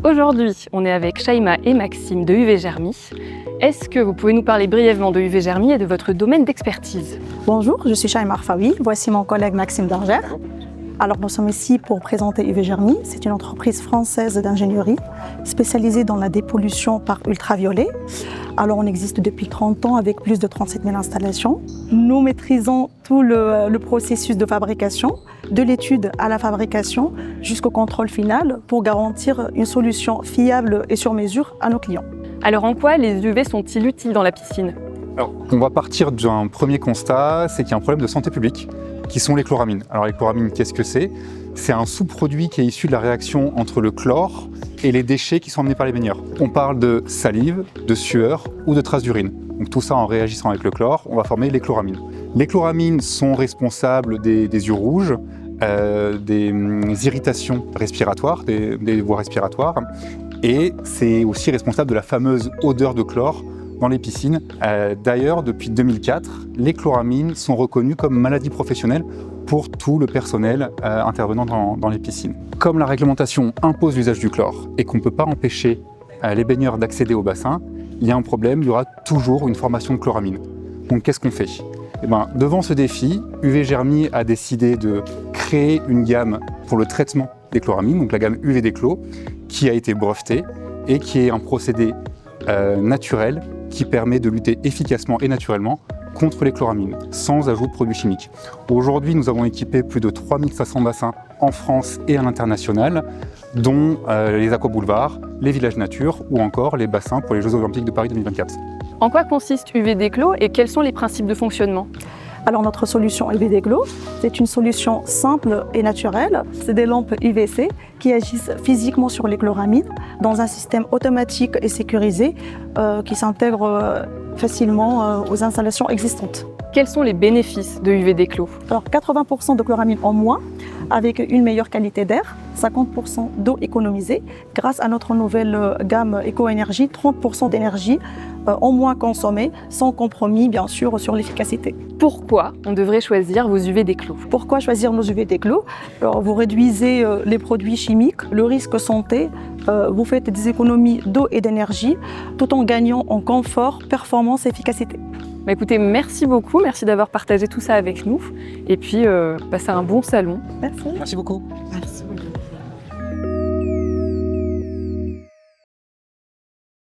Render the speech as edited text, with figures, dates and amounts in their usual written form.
Aujourd'hui, on est avec Shaima et Maxime de UV Germi. Est-ce que vous pouvez nous parler brièvement de UV Germi et de votre domaine d'expertise? Bonjour, je suis Shaima Arfaoui, voici mon collègue Maxime Dargère. Alors nous sommes ici pour présenter UV Germi. C'est une entreprise française d'ingénierie spécialisée dans la dépollution par ultraviolet. Alors on existe depuis 30 ans avec plus de 37 000 installations. Nous maîtrisons tout le processus de fabrication, de l'étude à la fabrication jusqu'au contrôle final pour garantir une solution fiable et sur mesure à nos clients. Alors en quoi les UV sont-ils utiles dans la piscine? Alors, on va partir d'un premier constat, c'est qu'il y a un problème de santé publique, qui sont les chloramines. Alors les chloramines, qu'est-ce que c'est? C'est un sous-produit qui est issu de la réaction entre le chlore et les déchets qui sont emmenés par les baigneurs. On parle de salive, de sueur ou de traces d'urine. Donc tout ça, en réagissant avec le chlore, on va former les chloramines. Les chloramines sont responsables des yeux rouges, des irritations respiratoires, des voies respiratoires, et c'est aussi responsable de la fameuse odeur de chlore dans les piscines. D'ailleurs, depuis 2004, les chloramines sont reconnues comme maladie professionnelle pour tout le personnel intervenant dans les piscines. Comme la réglementation impose l'usage du chlore et qu'on ne peut pas empêcher les baigneurs d'accéder au bassin, il y a un problème, il y aura toujours une formation de chloramine. Donc qu'est-ce qu'on fait? Devant ce défi, UV Germi a décidé de créer une gamme pour le traitement des chloramines, donc la gamme UV Déclos, qui a été brevetée et qui est un procédé naturel qui permet de lutter efficacement et naturellement contre les chloramines, sans ajout de produits chimiques. Aujourd'hui, nous avons équipé plus de 3500 bassins en France et à l'international, dont les aquaboulevards, les villages nature ou encore les bassins pour les Jeux Olympiques de Paris 2024. En quoi consiste UV Déclos et quels sont les principes de fonctionnement? Alors notre solution UV Déclos, c'est une solution simple et naturelle. C'est des lampes UVC qui agissent physiquement sur les chloramines dans un système automatique et sécurisé qui s'intègre facilement aux installations existantes. Quels sont les bénéfices de UV Déclos? Alors 80% de chloramine en moins avec une meilleure qualité d'air, 50% d'eau économisée grâce à notre nouvelle gamme Éco-Énergie, 30% d'énergie en moins consommée, sans compromis bien sûr sur l'efficacité. Pourquoi on devrait choisir vos UV Déclos? Pourquoi choisir nos UV Déclos? Alors, vous réduisez les produits chimiques, le risque santé, vous faites des économies d'eau et d'énergie tout en gagnant en confort, performance et efficacité. Écoutez, merci beaucoup, merci d'avoir partagé tout ça avec nous et puis passez un bon salon. Merci. Merci beaucoup. Merci.